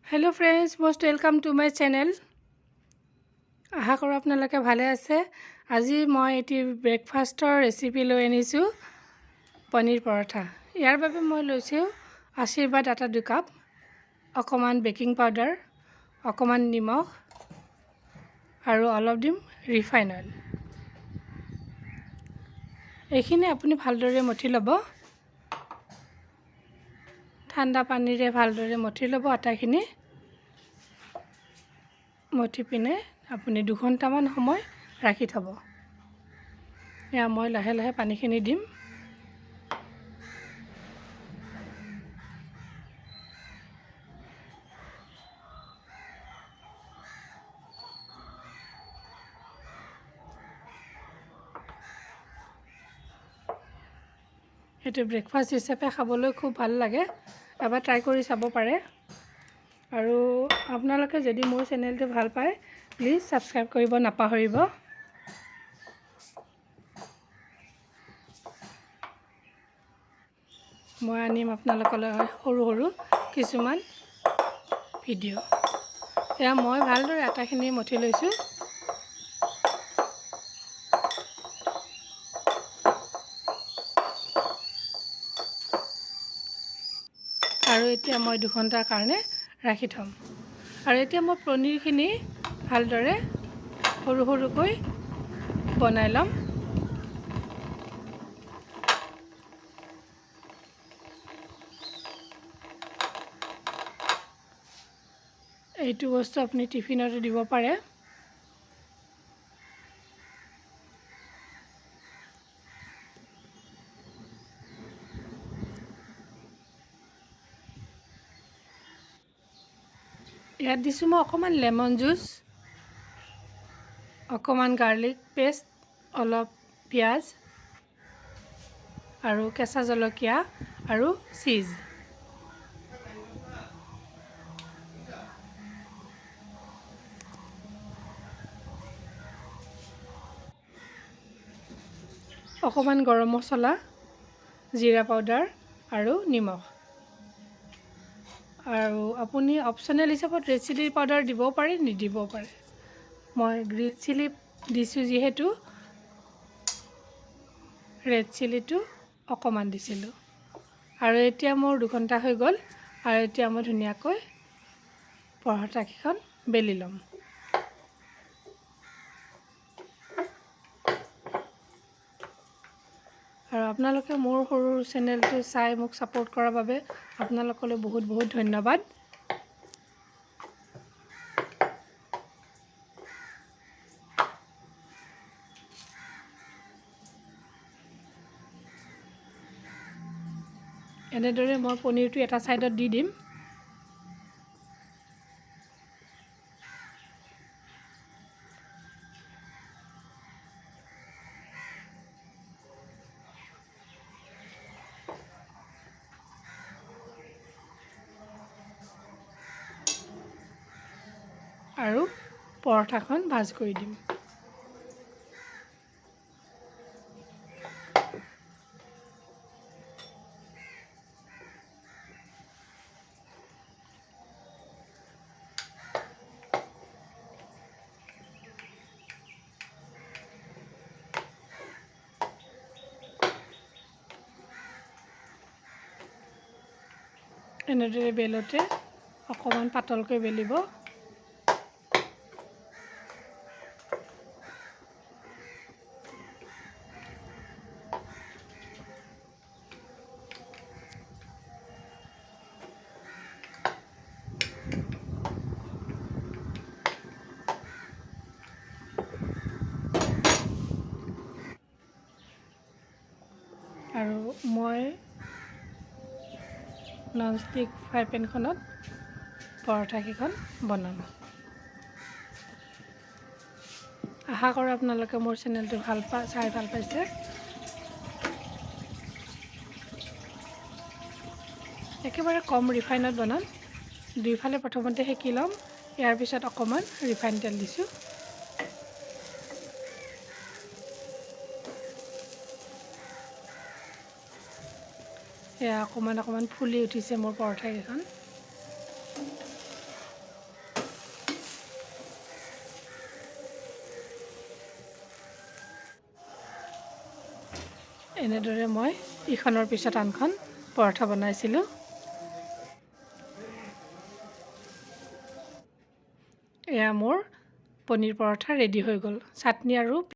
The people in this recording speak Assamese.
Hello friends, most welcome to my channel. আশা কৰোঁ আপোনালোকে ভালে আছে। আজি মই এটি ব্ৰেকফাষ্টৰ ৰেচিপি লৈ আনিছোঁ পনীৰ পৰঠা। ইয়াৰ বাবে মই লৈছোঁ আশীৰ্বাদ আটা 2 কাপ, অকমান বেকিং পাউডাৰ, অকমান নিমখ আৰু অলপ দিম ৰিফাইন অইল। এইখিনি আপুনি ভালদৰে মঠি ল'ব। ঠাণ্ডা পানীৰে ভালদৰে মঠি ল'ব আটাখিনি। মঠি পিনে আপুনি 2 ঘণ্টামান সময় ৰাখি থ'ব। এয়া মই লাহে লাহে পানীখিনি দিম। এইটো ব্ৰেকফাষ্ট হিচাপে খাবলৈ খুব ভাল লাগে। এবাৰ ট্ৰাই কৰি চাব পাৰে। আৰু আপোনালোকে যদি মোৰ চেনেলটো ভাল পায় প্লিজ সাবস্ক্ৰাইব কৰিব নাপাহৰিব। মই আনিম আপোনালোকলৈ সৰু সৰু কিছুমান ভিডিঅ'। এয়া মই ভালদৰে আটাখিনি মঠি লৈছোঁ। আৰু এতিয়া মই 2 ঘণ্টাৰ কাৰণে ৰাখি থ'ম। আৰু এতিয়া মই পনীৰখিনি ভালদৰে সৰু সৰুকৈ বনাই ল'ম। এইটো বস্তু আপুনি টিফিনতো দিব পাৰে। ইয়াত দিছোঁ মই অকণমান লেমন জুচ, অকণমান গাৰ্লিক পেষ্ট, অলপ পিঁয়াজ আৰু কেঁচা জলকীয়া আৰু চীজ। অকণমান গৰম মছলা, জিৰা পাউডাৰ আৰু নিমখ। আৰু আপুনি অপশ্যনেল হিচাপত ৰেড চিলি পাউডাৰ দিবও পাৰে, নিদিবও পাৰে। মই গ্ৰীণ চিলি দিছোঁ যিহেতু ৰেড চিলিটো অকণমান দিছিলোঁ। আৰু এতিয়া মোৰ 2 ঘণ্টা হৈ গ'ল। আৰু এতিয়া মই ধুনীয়াকৈ পৰঠাকেইখন বেলি ল'ম। আৰু আপোনালোকে মোৰ সৰু চেনেলটো চাই মোক ছাপোৰ্ট কৰাৰ বাবে আপোনালোকলৈ বহুত বহুত ধন্যবাদ। এনেদৰে মই পনীৰটো এটা ছাইডত দি দিম। আৰু পৰঠাখন ভাজ কৰি দিম। এনেদৰে বেলোতে অকণমান পাতলকৈ বেলিব। আৰু মই ননষ্টিক ফ্ৰাই পেনখনত পৰঠাকেইখন বনাম। আশা কৰোঁ আপোনালোকে মোৰ চেনেলটো চাই ভাল পাইছে। একেবাৰে কম ৰিফাইনত বনাম। দুইফালে প্ৰথমতে সেকি ল'ম। ইয়াৰ পিছত অকণমান ৰিফাইন তেল দিছোঁ। এয়া অকণমান ফুলি উঠিছে মোৰ পৰঠাকেইখন। এনেদৰে মই ইখনৰ পিছত আনখন পৰঠা বনাইছিলোঁ। এয়া মোৰ পনীৰ পৰঠা ৰেডি হৈ গ'ল। চাটনি আৰু